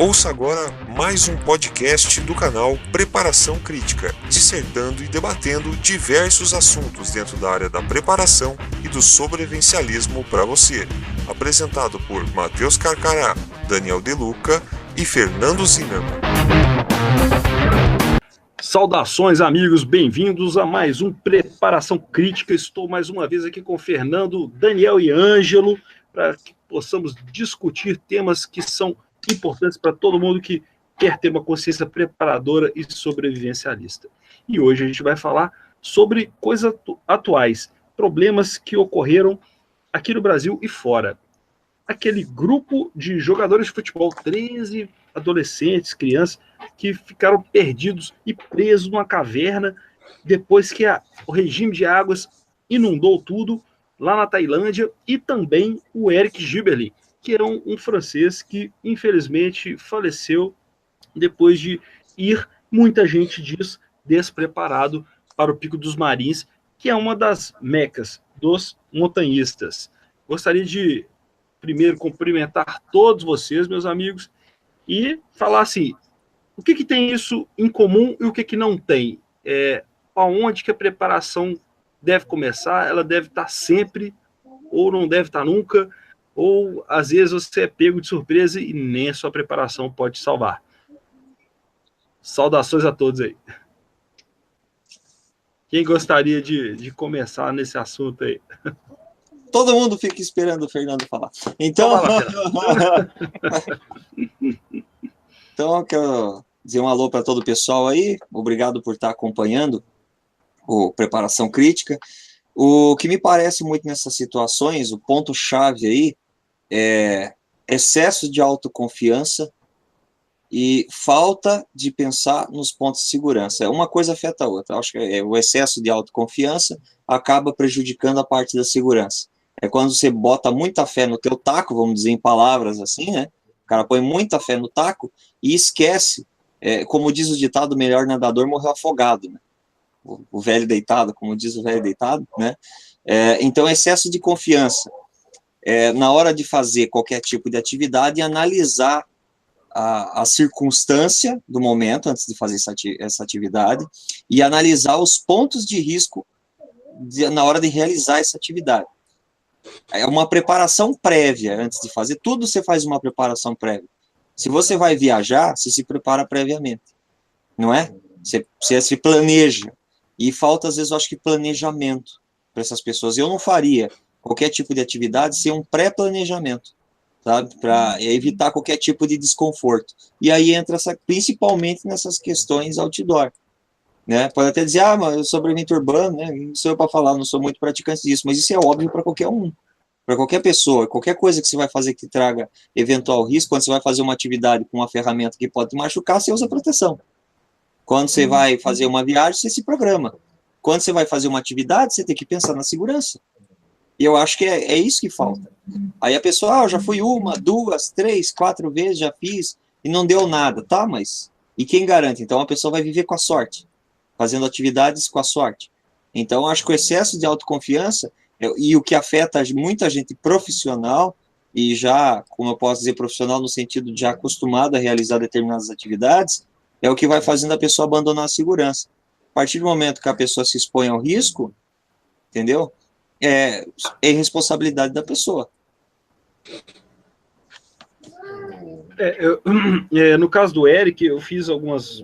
Ouça agora mais um podcast do canal Preparação Crítica, dissertando e debatendo diversos assuntos dentro da área da preparação e do sobrevivencialismo para você. Apresentado por Matheus Carcará, Daniel De Luca e Fernando Zimmermann. Saudações, amigos, bem-vindos a mais um Preparação Crítica. Estou mais uma vez aqui com Fernando, Daniel e Ângelo para que possamos discutir temas que são importantes para todo mundo que quer ter uma consciência preparadora e sobrevivencialista. E hoje a gente vai falar sobre coisas atuais, problemas que ocorreram aqui no Brasil e fora. Aquele grupo de jogadores de futebol, 13 adolescentes, crianças, que ficaram perdidos e presos numa caverna depois que o regime de águas inundou tudo lá na Tailândia, e também o Eric Gibberly, que era um francês que, infelizmente, faleceu depois de ir, muita gente diz, despreparado para o Pico dos Marins, que é uma das mecas dos montanhistas. Gostaria de, primeiro, cumprimentar todos vocês, meus amigos, e falar assim, o que tem isso em comum e o que não tem? Aonde que a preparação deve começar? Ela deve estar sempre ou não deve estar nunca? Ou às vezes você é pego de surpresa e nem a sua preparação pode salvar. Saudações a todos aí. Quem gostaria de começar nesse assunto aí? Todo mundo fica esperando o Fernando falar. Então, então eu quero dizer um alô para todo o pessoal aí. Obrigado por estar acompanhando o Preparação Crítica. O que me parece muito nessas situações, o ponto-chave aí, é excesso de autoconfiança e falta de pensar nos pontos de segurança. Uma coisa afeta a outra. Acho que o excesso de autoconfiança acaba prejudicando a parte da segurança. É quando você bota muita fé no teu taco, vamos dizer em palavras assim, né? O cara põe muita fé no taco e esquece, como diz o ditado, o melhor nadador morreu afogado, né? O velho deitado, como diz o velho deitado, né? Então, excesso de confiança. Na hora de fazer qualquer tipo de atividade, analisar a circunstância do momento, antes de fazer essa atividade, e analisar os pontos de risco na hora de realizar essa atividade. É uma preparação prévia, antes de fazer. Tudo você faz uma preparação prévia. Se você vai viajar, você se prepara previamente, não é? Você se planeja. E falta, às vezes, eu acho que planejamento para essas pessoas. Eu não faria qualquer tipo de atividade sem um pré-planejamento, sabe? Para evitar qualquer tipo de desconforto. E aí entra principalmente nessas questões outdoor. Né? Pode até dizer, mas eu sou sobrevivente urbano, né? Não sou eu para falar, não sou muito praticante disso, mas isso é óbvio para qualquer um, para qualquer pessoa, qualquer coisa que você vai fazer que traga eventual risco. Quando você vai fazer uma atividade com uma ferramenta que pode te machucar, você usa proteção. Quando você vai fazer uma viagem, você se programa. Quando você vai fazer uma atividade, você tem que pensar na segurança. E eu acho que é isso que falta. Aí a pessoa, eu já fui 1, 2, 3, 4 vezes, já fiz, e não deu nada, tá? Mas, e quem garante? Então a pessoa vai viver com a sorte, fazendo atividades com a sorte. Então, acho que o excesso de autoconfiança, e o que afeta muita gente profissional, e já, como eu posso dizer, profissional no sentido de já acostumado a realizar determinadas atividades, é o que vai fazendo a pessoa abandonar a segurança. A partir do momento que a pessoa se expõe ao risco, entendeu? É irresponsabilidade da pessoa. No caso do Eric, eu fiz algumas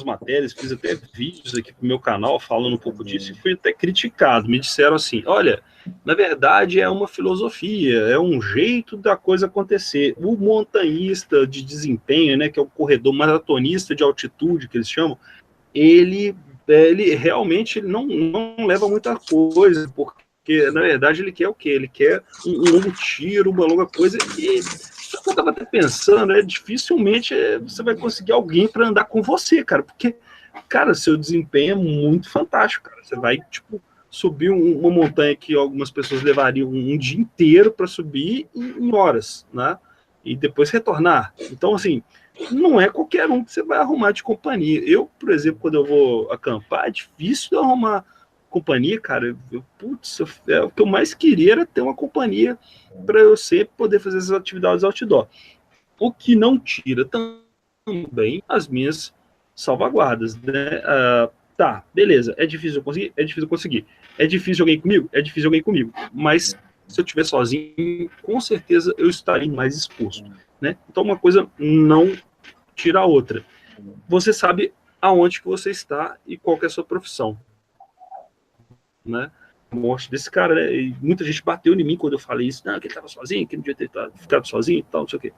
matérias, fiz até vídeos aqui pro meu canal falando um pouco disso, e fui até criticado. Me disseram assim, olha, na verdade é uma filosofia, é um jeito da coisa acontecer. O montanhista de desempenho, né, que é o corredor maratonista de altitude, que eles chamam, ele realmente não leva muita coisa, porque na verdade ele quer o quê? Ele quer um longo tiro, uma longa coisa, e eu estava até pensando, dificilmente você vai conseguir alguém para andar com você, cara, porque, cara, seu desempenho é muito fantástico, cara. Você vai, tipo, subir uma montanha que algumas pessoas levariam um dia inteiro para subir em horas, né? E depois retornar. Então, assim, não é qualquer um que você vai arrumar de companhia. Eu, por exemplo, quando eu vou acampar, é difícil de arrumar companhia, cara. O que eu mais queria era ter uma companhia para eu sempre poder fazer essas atividades outdoor. o que não tira também as minhas salvaguardas, né? Tá, beleza, é difícil eu conseguir? É difícil eu conseguir. É difícil alguém comigo? É difícil alguém comigo. Mas se eu estiver sozinho, com certeza eu estaria mais exposto, né? Então uma coisa não tira a outra. Você sabe aonde que você está e qual que é a sua profissão, né? A morte desse cara, né? E muita gente bateu em mim quando eu falei isso, não, que ele estava sozinho, que ele não devia ter ficado sozinho e tal, não sei o quê.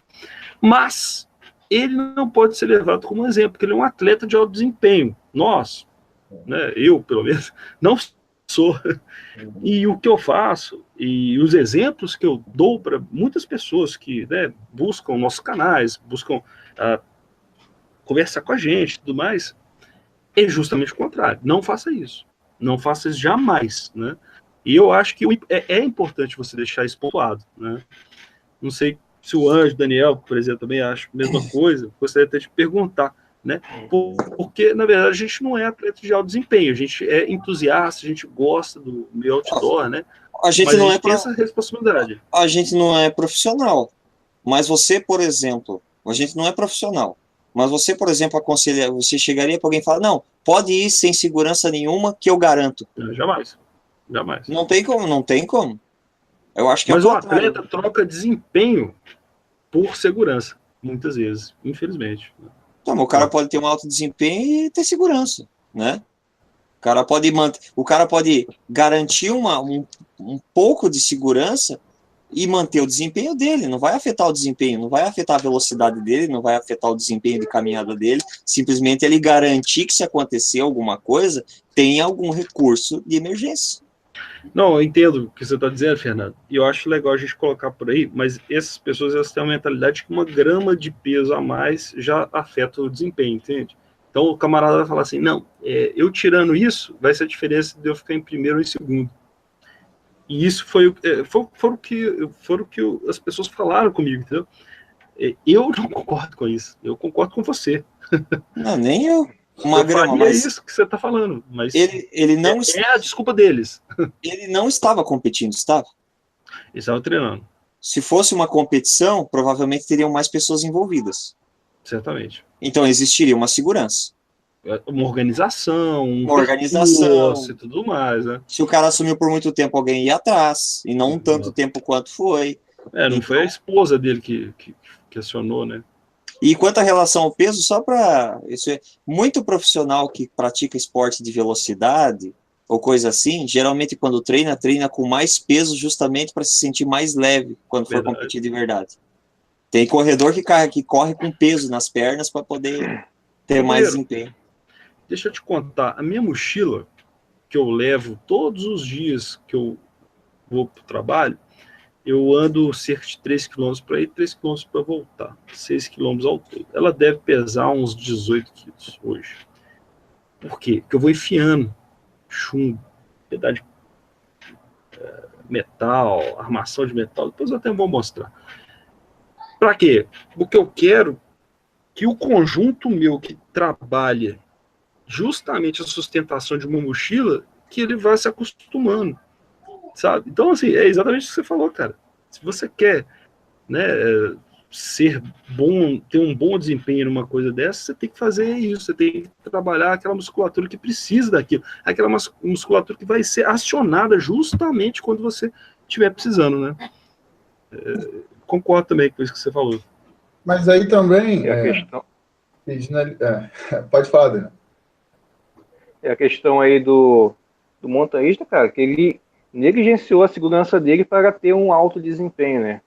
Mas ele não pode ser levado como exemplo, porque ele é um atleta de alto desempenho. Nós, né, eu, pelo menos, não sou. E o que eu faço, e os exemplos que eu dou para muitas pessoas que, né, buscam nossos canais, buscam conversar com a gente e tudo mais, é justamente o contrário. Não faça isso. Não faça isso jamais, né? E eu acho que é importante você deixar isso pontuado, né? Não sei se o Anjo, Daniel, por exemplo, também acha a mesma coisa. Gostaria até de perguntar, né? Porque, na verdade, a gente não é atleta de alto desempenho, a gente é entusiasta, a gente gosta do meio outdoor, né? A gente não tem essa responsabilidade. A gente não é profissional, mas você, por exemplo, a gente não é profissional, mas você, por exemplo, você chegaria para alguém e falar, não, pode ir sem segurança nenhuma, que eu garanto. Jamais. Não tem como. Eu acho que mas o atleta troca desempenho por segurança, muitas vezes, infelizmente. Então, o cara pode ter um alto desempenho e ter segurança, né? O cara pode garantir um pouco de segurança e manter o desempenho dele. Não vai afetar o desempenho, não vai afetar a velocidade dele, não vai afetar o desempenho de caminhada dele. Simplesmente ele garantir que se acontecer alguma coisa, tem algum recurso de emergência. Não, eu entendo o que você está dizendo, Fernando, e eu acho legal a gente colocar por aí, mas essas pessoas elas têm uma mentalidade que 1 grama de peso a mais já afeta o desempenho, entende? Então o camarada vai falar assim, não, eu tirando isso, vai ser a diferença de eu ficar em primeiro ou em segundo. E isso foi o que as pessoas falaram comigo, entendeu? Eu não concordo com isso, eu concordo com você. Não, nem eu. É isso que você está falando, mas ele não é a desculpa deles. Ele não estava competindo, estava? Ele estava treinando. Se fosse uma competição, provavelmente teriam mais pessoas envolvidas. Certamente. Então existiria uma segurança. Uma organização, e tudo mais, né? Se o cara assumiu por muito tempo, alguém ia atrás, e não tanto tempo quanto foi. Não então, foi a esposa dele que acionou, né? E quanto à relação ao peso, isso é muito profissional que pratica esporte de velocidade ou coisa assim, geralmente quando treina com mais peso justamente para se sentir mais leve quando for competir de verdade. Tem corredor que corre com peso nas pernas para poder ter mais desempenho. Deixa eu te contar, a minha mochila que eu levo todos os dias que eu vou para o trabalho, eu ando cerca de 3 km para ir, 3 km para voltar, 6 km ao todo. Ela deve pesar uns 18 quilos hoje. Por quê? Porque eu vou enfiando chumbo, pedaço de metal, armação de metal, depois eu até vou mostrar. Para quê? Porque eu quero que o conjunto meu que trabalha justamente a sustentação de uma mochila, que ele vá se acostumando, sabe? Então, assim, é exatamente o que você falou, cara. Se você quer, né, ser bom, ter um bom desempenho numa coisa dessa, você tem que fazer isso, você tem que trabalhar aquela musculatura que precisa daquilo, aquela musculatura que vai ser acionada justamente quando você estiver precisando, né? Concordo também com isso que você falou. Mas aí também... pode falar, Daniel. É a questão aí do montanhista, cara, que ele negligenciou a segurança dele para ter um alto desempenho, né?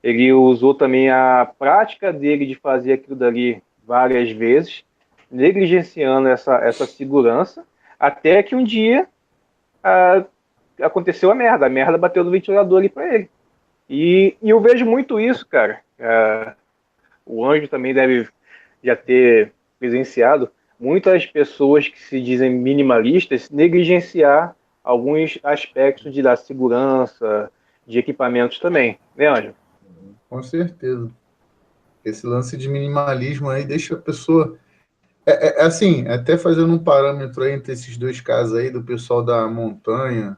Ele usou também a prática dele de fazer aquilo dali várias vezes, negligenciando essa segurança, até que um dia aconteceu a merda bateu no ventilador ali para ele. E eu vejo muito isso, cara. O Anjo também deve já ter presenciado muitas pessoas que se dizem minimalistas negligenciar alguns aspectos da segurança, de equipamentos também, né, Anjo? Com certeza. Esse lance de minimalismo aí deixa a pessoa... assim, até fazendo um parâmetro aí entre esses dois casos aí, do pessoal da montanha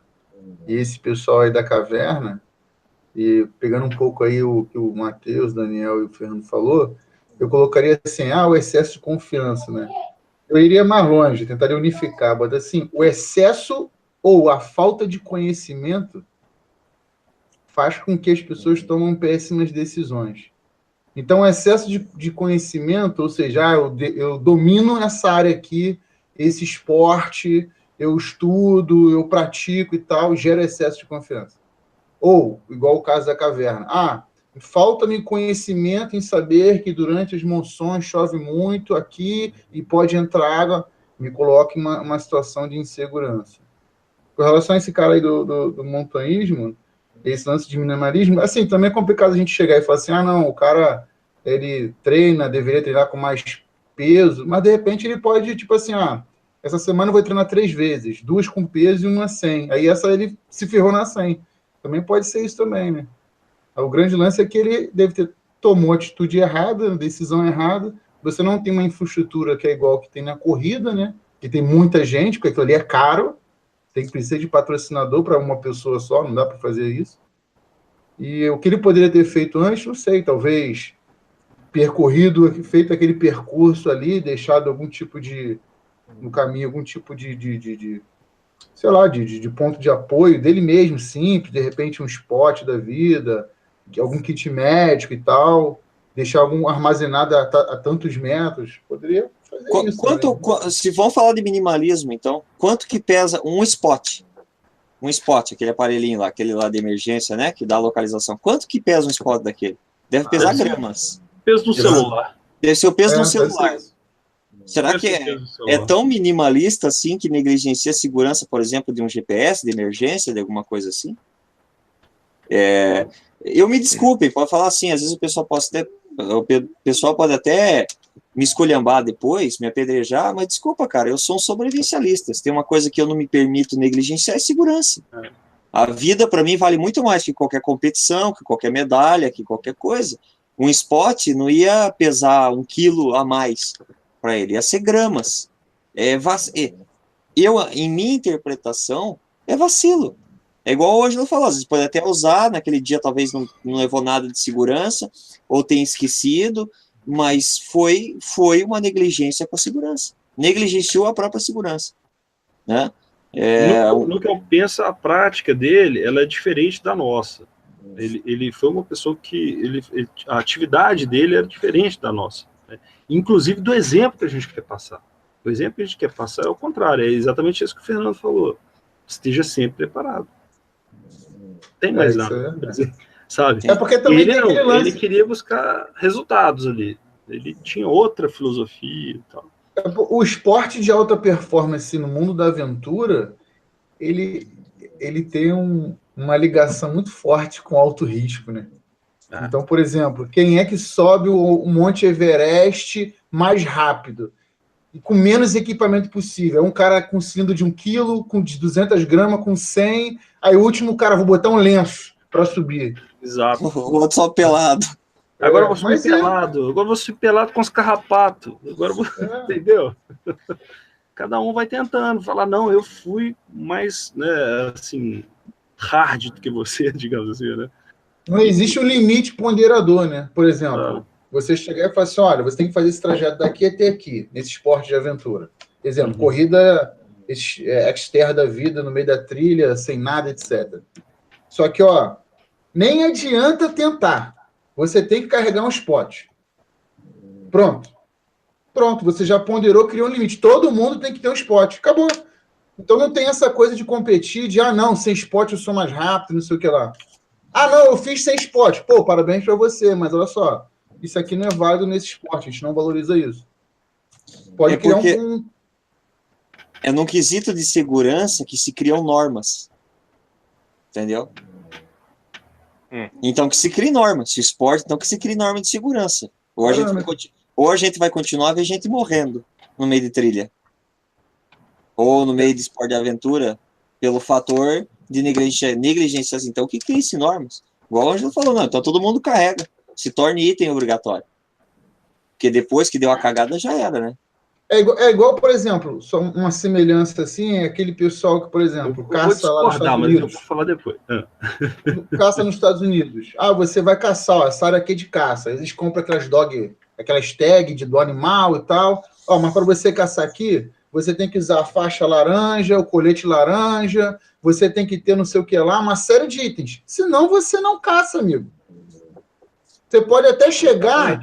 e esse pessoal aí da caverna, E pegando um pouco aí o que o Matheus, Daniel e o Fernando falou, eu colocaria assim, o excesso de confiança, né? Eu iria mais longe, tentaria unificar, mas assim, o excesso ou a falta de conhecimento faz com que as pessoas tomem péssimas decisões. Então, o excesso de conhecimento, ou seja, eu domino essa área aqui, esse esporte, eu estudo, eu pratico e tal, gera excesso de confiança. Ou, igual o caso da caverna, falta-me conhecimento em saber que durante as monções chove muito aqui e pode entrar água, me coloca em uma situação de insegurança. Com relação a esse cara aí do montanhismo, esse lance de minimalismo, assim, também é complicado a gente chegar e falar assim, não, o cara, ele treina, deveria treinar com mais peso, mas de repente ele pode, tipo assim, essa semana eu vou treinar 3 vezes, 2 com peso e uma sem. Aí essa ele se ferrou na 100. Também pode ser isso também, né? O grande lance é que ele deve ter tomou atitude errada, decisão errada. Você não tem uma infraestrutura que é igual que tem na corrida, né? Que tem muita gente, porque aquilo ali é caro. Tem que precisar de patrocinador para uma pessoa só, não dá para fazer isso. E o que ele poderia ter feito antes, não sei, talvez feito aquele percurso ali, deixado algum tipo de, no caminho, algum tipo sei lá, de ponto de apoio dele mesmo, simples, de repente um spot da vida, algum kit médico e tal, deixar algum armazenado a tantos metros, poderia fazer isso. Se vamos falar de minimalismo, então, quanto que pesa um spot? Um spot, aquele aparelhinho lá, aquele lá de emergência, né, que dá a localização. Quanto que pesa um spot daquele? Deve pesar gramas. Peso do celular. Deve ser o peso do celular. Será que é tão minimalista assim que negligencia a segurança, por exemplo, de um GPS de emergência, de alguma coisa assim? Eu me desculpe, pode falar assim, às vezes o pessoal pode até me esculhambar depois, me apedrejar, mas desculpa, cara, eu sou um sobrevivencialista. Se tem uma coisa que eu não me permito negligenciar, é segurança. A vida, para mim, vale muito mais que qualquer competição, que qualquer medalha, que qualquer coisa. Um spot não ia pesar 1 quilo a mais para ele, ia ser gramas. Em minha interpretação, é vacilo. É igual hoje eu falo, às vezes pode até usar, naquele dia talvez não levou nada de segurança, ou tem esquecido, mas foi uma negligência com a segurança. Negligenciou a própria segurança. Né? No que eu penso, a prática dele, ela é diferente da nossa. Ele foi uma pessoa que a atividade dele era diferente da nossa, né? Inclusive do exemplo que a gente quer passar. O exemplo que a gente quer passar é o contrário, é exatamente isso que o Fernando falou. Esteja sempre preparado. Tem mais nada, sabe? Porque também ele queria buscar resultados ali. Ele tinha outra filosofia e tal. O esporte de alta performance no mundo da aventura, ele tem uma ligação muito forte com alto risco, né? Então, por exemplo, quem é que sobe o Monte Everest mais rápido e com menos equipamento possível? É um cara com cilindro de 1 quilo, com de 200 gramas, com 100, aí o último cara, vou botar um lenço para subir. Exato. O outro só pelado. Agora eu vou subir pelado. Agora eu vou subir pelado com os carrapatos. Agora eu vou... Entendeu? Cada um vai tentando falar, não, eu fui mais, né, assim, hard do que você, digamos assim, né? Não existe um limite ponderador, né? Por exemplo, você chegar e falar assim, olha, você tem que fazer esse trajeto daqui até aqui, nesse esporte de aventura. Exemplo, corrida externa da vida, no meio da trilha, sem nada, etc. Só que, nem adianta tentar. Você tem que carregar um spot. Pronto, você já ponderou, criou um limite. Todo mundo tem que ter um spot. Acabou. Então não tem essa coisa de competir, de, não, sem spot eu sou mais rápido, não sei o que lá. Não, eu fiz sem spot. Pô, parabéns para você, mas olha só, isso aqui não é válido nesse esporte, a gente não valoriza isso. Pode criar É num quesito de segurança que se criam normas. Entendeu? Então que se crie normas. Se esporte, então que se crie norma de segurança. Ou a gente vai continuar a ver gente morrendo no meio de trilha. Ou no meio de esporte de aventura, pelo fator de negligência. Então, o que cria-se normas? Igual o Ângelo falou, não, então todo mundo carrega. Se torne item obrigatório. Porque depois que deu a cagada, já era, né? É igual, por exemplo, só uma semelhança assim, é aquele pessoal que, por exemplo, caça lá nos Estados mas eu Unidos. vou falar depois. Caça nos Estados Unidos. Ah, você vai caçar, ó, essa área aqui é de caça. Eles compram aquelas tag do animal e tal. Ó, mas para você caçar aqui, você tem que usar a faixa laranja, o colete laranja, você tem que ter não sei o que lá, uma série de itens. Senão você não caça, amigo. Você pode até chegar,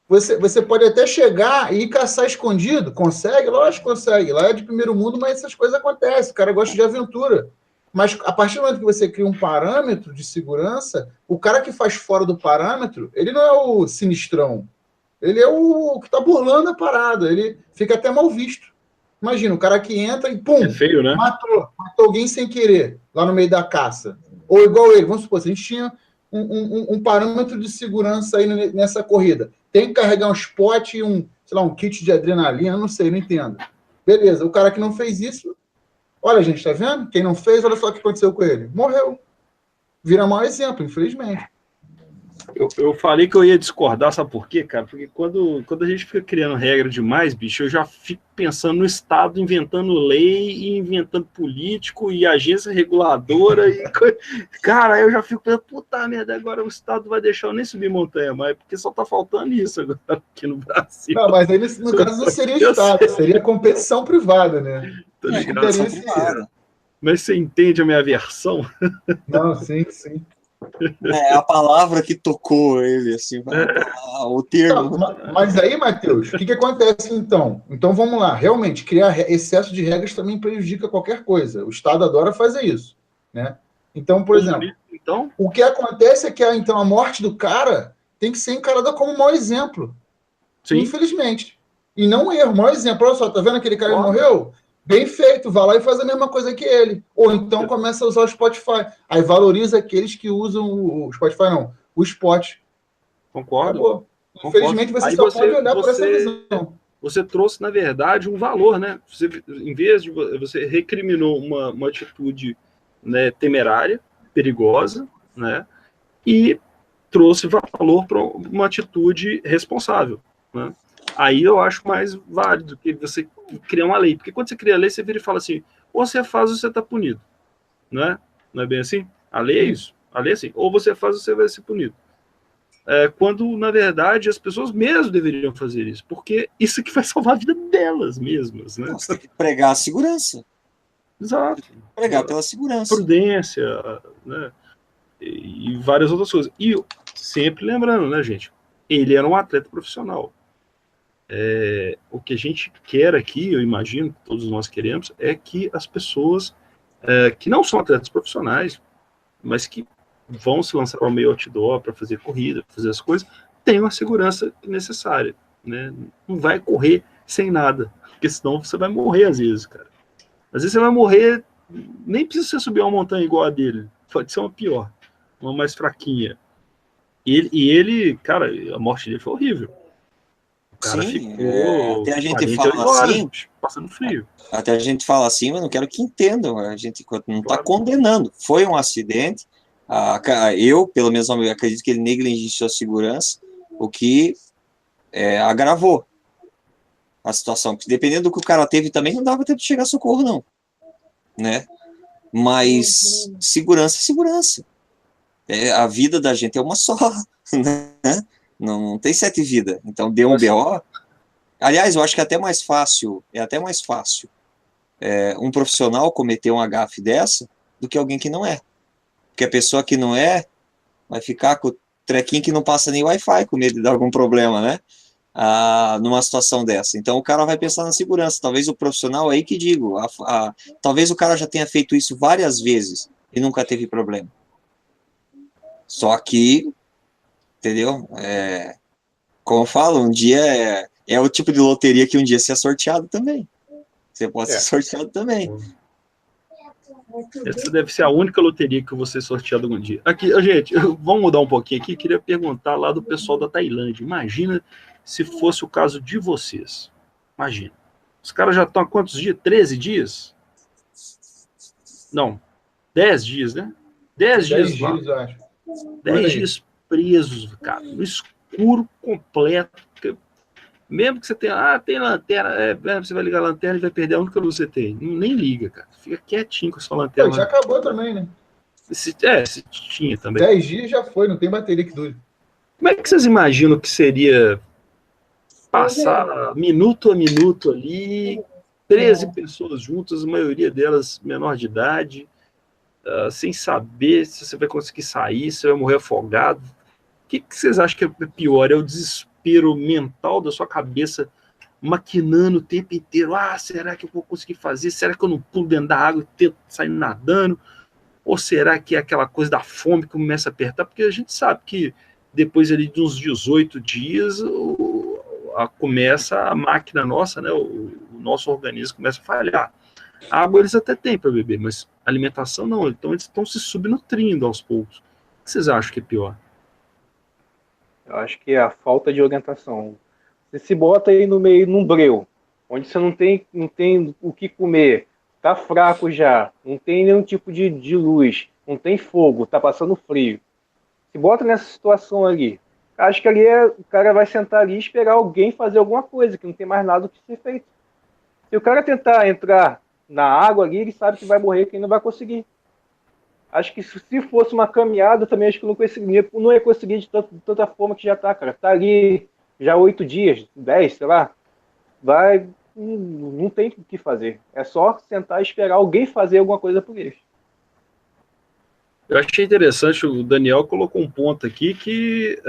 você pode até chegar e ir caçar escondido. Consegue? Lógico que consegue. Lá é de primeiro mundo, mas essas coisas acontecem. O cara gosta de aventura. Mas a partir do momento que você cria um parâmetro de segurança, o cara que faz fora do parâmetro, ele não é o sinistrão. Ele é o que está burlando a parada. Ele fica até mal visto. Imagina, o cara que entra e pum, É feio, né? matou alguém sem querer, lá no meio da caça. Ou igual ele, vamos supor, se a gente tinha um parâmetro de segurança aí nessa corrida. Tem que carregar um spot e um kit de adrenalina, não sei, não entendo. Beleza, o cara que não fez isso, olha, gente, tá vendo? Quem não fez, olha só o que aconteceu com ele. Morreu. Vira mau exemplo, infelizmente. Eu falei que eu ia discordar, sabe por quê, cara? Porque quando a gente fica criando regra demais, bicho, eu já fico pensando no Estado inventando lei e inventando político e agência reguladora. Cara, eu já fico pensando, puta merda, agora o Estado vai deixar eu nem subir montanha, mas porque só tá faltando isso agora aqui no Brasil. Não, mas aí no caso não seria Estado, seria competição privada, né? Competição privada. Mas você entende a minha versão? Não, sim. É a palavra que tocou ele, assim, o termo. Mas aí, Matheus, o que acontece então? Então vamos lá, realmente, criar excesso de regras também prejudica qualquer coisa. O Estado adora fazer isso, né? Então, por exemplo, o que acontece é que então, a morte do cara tem que ser encarada como um mau exemplo. Sim. Infelizmente. E não um erro, mau exemplo. Olha só, tá vendo aquele cara que morreu? Bem feito, vai lá e faz a mesma coisa que ele. Ou então começa a usar o Spotify. Aí valoriza aqueles que usam o Spotify, não, o Spot. Concordo. Acabou. Infelizmente, você só pode olhar por essa visão. Você trouxe, na verdade, um valor, né? Em vez de você recriminou uma atitude, né, temerária, perigosa, né? E trouxe valor para uma atitude responsável, né? Aí eu acho mais válido que você criar uma lei. Porque quando você cria a lei, você vira e fala assim, ou você faz ou você está punido. Não é? Não é bem assim? A lei é isso. A lei é assim. Ou você faz ou você vai ser punido. Quando, na verdade, as pessoas mesmo deveriam fazer isso. Porque isso que vai salvar a vida delas mesmas. Né? Você tem que pregar a segurança. Exato. Pregar pela segurança. Prudência, né? E várias outras coisas. E sempre lembrando, né, gente? Ele era um atleta profissional. O que a gente quer aqui, eu imagino que todos nós queremos, é que as pessoas que não são atletas profissionais, mas que vão se lançar ao meio outdoor para fazer corrida, fazer as coisas, tenham a segurança necessária, né? Não vai correr sem nada, porque senão você vai morrer às vezes, cara. Às vezes você vai morrer, nem precisa você subir uma montanha igual a dele, pode ser uma pior, uma mais fraquinha. E ele, cara, a morte dele foi horrível. O cara ficou até a gente fala assim, passando frio. Até a gente fala assim, mas não quero que entendam, a gente não está condenando. Foi um acidente, eu, pelo menos, acredito que ele negligenciou a segurança, o que agravou a situação. Porque dependendo do que o cara teve também, não dava tempo de chegar a socorro, não. Né? Mas segurança é segurança. A vida da gente é uma só, né? Não tem 7 vidas. Então, deu um BO. Aliás, eu acho que é até mais fácil um profissional cometer um gafe dessa do que alguém que não é. Porque a pessoa que não é vai ficar com o trequinho que não passa nem Wi-Fi, com medo de dar algum problema, né? Numa situação dessa. Então, o cara vai pensar na segurança. Talvez o profissional, aí que digo, talvez o cara já tenha feito isso várias vezes e nunca teve problema. Só que, entendeu? Como eu falo, um dia é o tipo de loteria que um dia você é sorteado também. Você pode ser sorteado também. Essa deve ser a única loteria que eu vou ser sorteado algum dia. Aqui, gente, vamos mudar um pouquinho aqui. Queria perguntar lá do pessoal da Tailândia. Imagina se fosse o caso de vocês. Imagina. Os caras já estão há quantos dias? 13 dias? Não. 10 dias, né? 10 dias lá. 10 dias, eu acho. 10 dias presos, cara, no escuro completo. Mesmo que você tenha, tem lanterna, você vai ligar a lanterna e vai perder a única luz que você tem. Nem liga, cara. Fica quietinho com a sua lanterna. Pô, já acabou também, né? Se tinha também. 10 dias já foi, não tem bateria que dure. Como é que vocês imaginam que seria passar minuto a minuto ali, 13 pessoas juntas, a maioria delas menor de idade, sem saber se você vai conseguir sair, se você vai morrer afogado? O que vocês acham que é pior? É o desespero mental da sua cabeça maquinando o tempo inteiro? Será que eu vou conseguir fazer? Será que eu não pulo dentro da água e tento sair nadando? Ou será que é aquela coisa da fome que começa a apertar? Porque a gente sabe que depois ali de uns 18 dias começa a máquina nossa, né? O nosso organismo começa a falhar. A água eles até têm para beber, mas a alimentação não. Então eles estão se subnutrindo aos poucos. O que vocês acham que é pior? Eu acho que é a falta de orientação. Você se bota aí no meio, num breu, onde você não tem o que comer, tá fraco já, não tem nenhum tipo de luz, não tem fogo, tá passando frio. Se bota nessa situação ali, acho que ali o cara vai sentar ali e esperar alguém fazer alguma coisa, que não tem mais nada que ser feito. Se o cara tentar entrar na água ali, ele sabe que vai morrer, que ele não vai conseguir. Acho que se fosse uma caminhada, também acho que não ia conseguir de tanta forma que já tá, cara. Tá ali já 8 dias, 10, sei lá. Não tem o que fazer. É só sentar e esperar alguém fazer alguma coisa por eles. Eu achei interessante, o Daniel colocou um ponto aqui que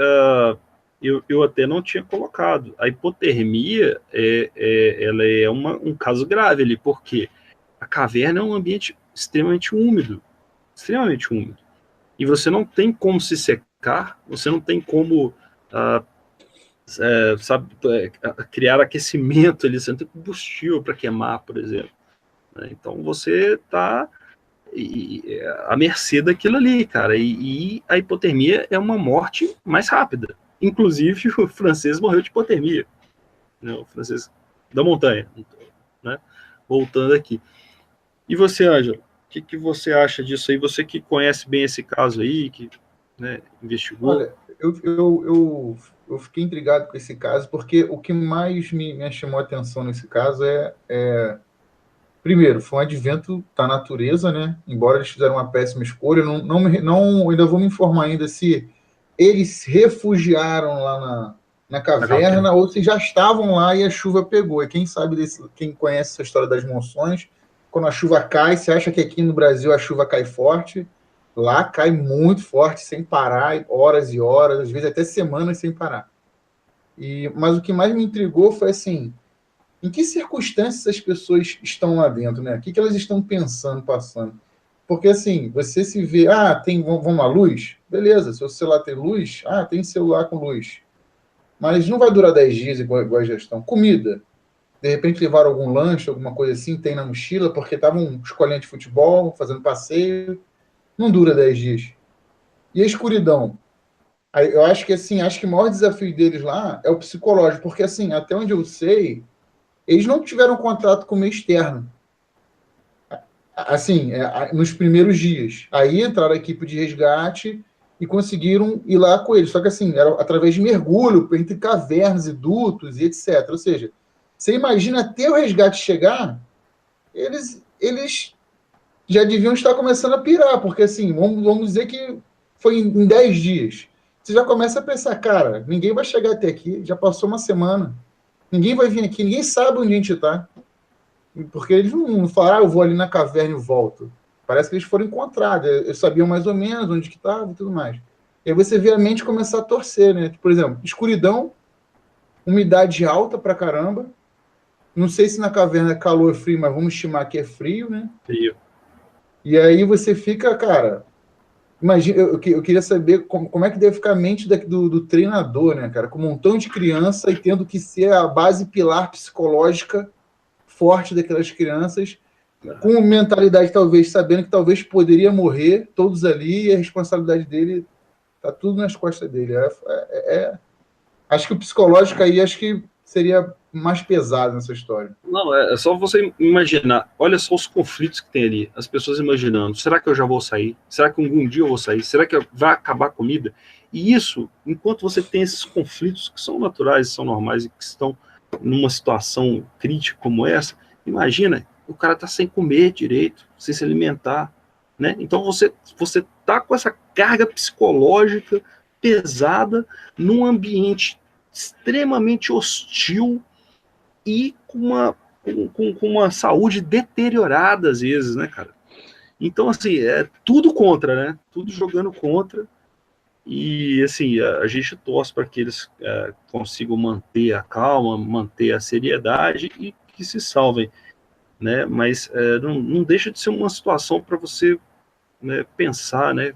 eu até não tinha colocado. A hipotermia ela é um caso grave ali, porque a caverna é um ambiente extremamente úmido. E você não tem como se secar, você não tem como criar aquecimento ali, você não tem combustível para queimar, por exemplo. Então você está à mercê daquilo ali, cara. E a hipotermia é uma morte mais rápida. Inclusive, o francês morreu de hipotermia. Né? O francês da montanha. Né? Voltando aqui. E você, Ângelo? O que você acha disso aí? Você que conhece bem esse caso aí, que investigou. Olha, eu fiquei intrigado com esse caso, porque o que mais me chamou a atenção nesse caso primeiro, foi um advento da natureza, né? Embora eles fizeram uma péssima escolha, ainda vou me informar ainda se eles se refugiaram lá na caverna ou se já estavam lá e a chuva pegou. E quem sabe quem conhece essa história das monções, quando a chuva cai, você acha que aqui no Brasil a chuva cai forte? Lá cai muito forte, sem parar, horas e horas, às vezes até semanas sem parar. Mas o que mais me intrigou foi assim, em que circunstâncias as pessoas estão lá dentro, né? O que elas estão pensando, passando? Porque assim, você se vê, vamos à luz? Beleza, seu celular tem luz? Tem celular com luz. Mas não vai durar 10 dias igual a gestão. Comida. De repente levaram algum lanche, alguma coisa assim, tem na mochila, porque estavam escolhendo de futebol, fazendo passeio. Não dura 10 dias. E a escuridão? Eu acho que o maior desafio deles lá é o psicológico, porque assim, até onde eu sei, eles não tiveram contato com o meio externo. Assim, nos primeiros dias. Aí entraram a equipe de resgate e conseguiram ir lá com eles. Só que assim, era através de mergulho, entre cavernas e dutos e etc. Ou seja, você imagina até o resgate chegar, eles já deviam estar começando a pirar, porque assim, vamos dizer que foi em 10 dias. Você já começa a pensar, cara, ninguém vai chegar até aqui, já passou uma semana. Ninguém vai vir aqui, ninguém sabe onde a gente está. Porque eles não falaram, eu vou ali na caverna e volto. Parece que eles foram encontrados, eles sabiam mais ou menos onde que estava e tudo mais. E aí você vê a mente começar a torcer, né? Por exemplo, escuridão, umidade alta pra caramba. Não sei se na caverna é calor ou frio, mas vamos estimar que é frio, né? Frio. E aí você fica, cara... Imagina, eu queria saber como é que deve ficar a mente do treinador, né, cara? Com um montão de criança e tendo que ser a base pilar psicológica forte daquelas crianças, com mentalidade, talvez, sabendo que talvez poderia morrer, todos ali, e a responsabilidade dele tá tudo nas costas dele. Acho que o psicológico aí, acho que seria mais pesado nessa história. Não, é só você imaginar. Olha só os conflitos que tem ali. As pessoas imaginando. Será que eu já vou sair? Será que algum dia eu vou sair? Será que vai acabar a comida? E isso, enquanto você tem esses conflitos que são naturais, são normais e que estão numa situação crítica como essa, imagina, o cara tá sem comer direito, sem se alimentar, né? Então você tá com essa carga psicológica pesada num ambiente extremamente hostil e com uma saúde deteriorada às vezes, né, cara? Então, assim, é tudo contra, né? Tudo jogando contra. E, assim, a gente torce para que eles consigam manter a calma, manter a seriedade e que se salvem, né? Mas não deixa de ser uma situação para você, né, pensar, né,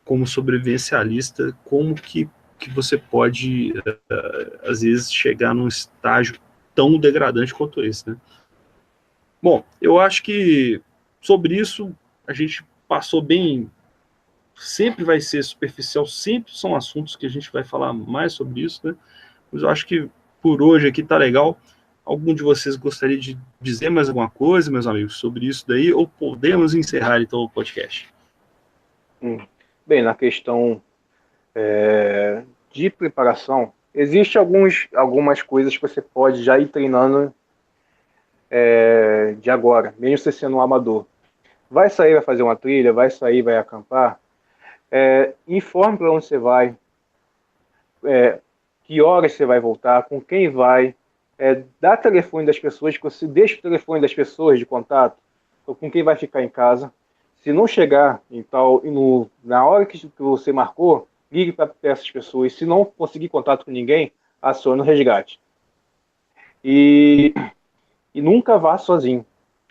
como sobrevivencialista, como que você pode, às vezes, chegar num estágio tão degradante quanto esse, né? Bom, eu acho que sobre isso a gente passou bem. Sempre vai ser superficial, sempre são assuntos que a gente vai falar mais sobre isso, né? Mas eu acho que por hoje aqui tá legal. Algum de vocês gostaria de dizer mais alguma coisa, meus amigos, sobre isso daí, ou podemos encerrar então o podcast? Bem, na questão de preparação, existem algumas coisas que você pode já ir treinando de agora, mesmo você sendo um amador. Vai sair, vai fazer uma trilha, vai sair, vai acampar, informe para onde você vai, que horas você vai voltar, com quem vai, dá telefone das pessoas, que você deixa o telefone das pessoas de contato, com quem vai ficar em casa. Se não chegar na hora que você marcou, ligue para essas pessoas. Se não conseguir contato com ninguém, acione o resgate. E nunca vá sozinho.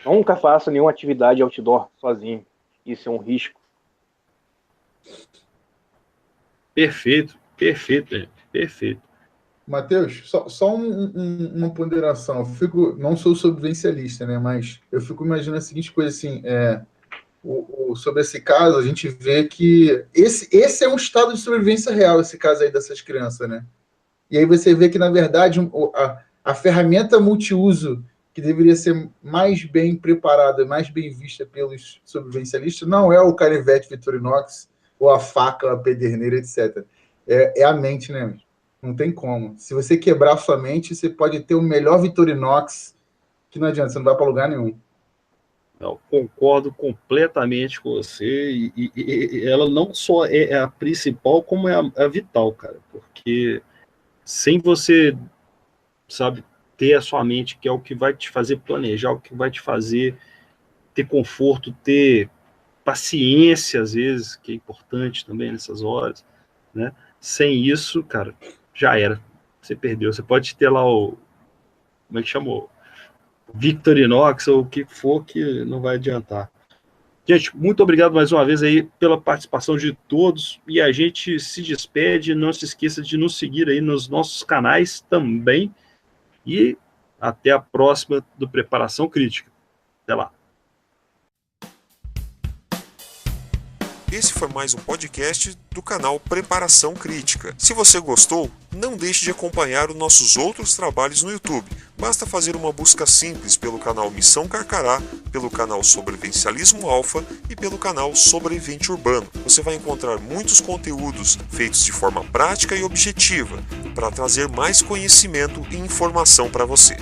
Nunca faça nenhuma atividade outdoor sozinho. Isso é um risco. Perfeito. Matheus, só uma ponderação. Não sou sobrevivencialista, né? Mas eu fico imaginando a seguinte coisa assim, sobre esse caso, a gente vê que esse é um estado de sobrevivência real, esse caso aí dessas crianças, né? E aí você vê que, na verdade, a ferramenta multiuso que deveria ser mais bem preparada, mais bem vista pelos sobrevivencialistas, não é o canivete Victorinox ou a faca, a pederneira, etc. É a mente, né? Não tem como. Se você quebrar sua mente, você pode ter o melhor Victorinox, que não adianta, você não vai para lugar nenhum. Eu concordo completamente com você, e ela não só é a principal, como é a vital, cara, porque sem você, sabe, ter a sua mente, que é o que vai te fazer planejar, o que vai te fazer ter conforto, ter paciência, às vezes, que é importante também nessas horas, né? Sem isso, cara, já era, você perdeu. Você pode ter lá como é que chamou? Victorinox ou o que for, que não vai adiantar. Gente, muito obrigado mais uma vez aí pela participação de todos, e a gente se despede. Não se esqueça de nos seguir aí nos nossos canais também, e até a próxima do Preparação Crítica. Até lá. Esse foi mais um podcast do canal Preparação Crítica. Se você gostou, não deixe de acompanhar os nossos outros trabalhos no YouTube. Basta fazer uma busca simples pelo canal Missão Carcará, pelo canal Sobrevivencialismo Alfa e pelo canal Sobrevivente Urbano. Você vai encontrar muitos conteúdos feitos de forma prática e objetiva para trazer mais conhecimento e informação para você.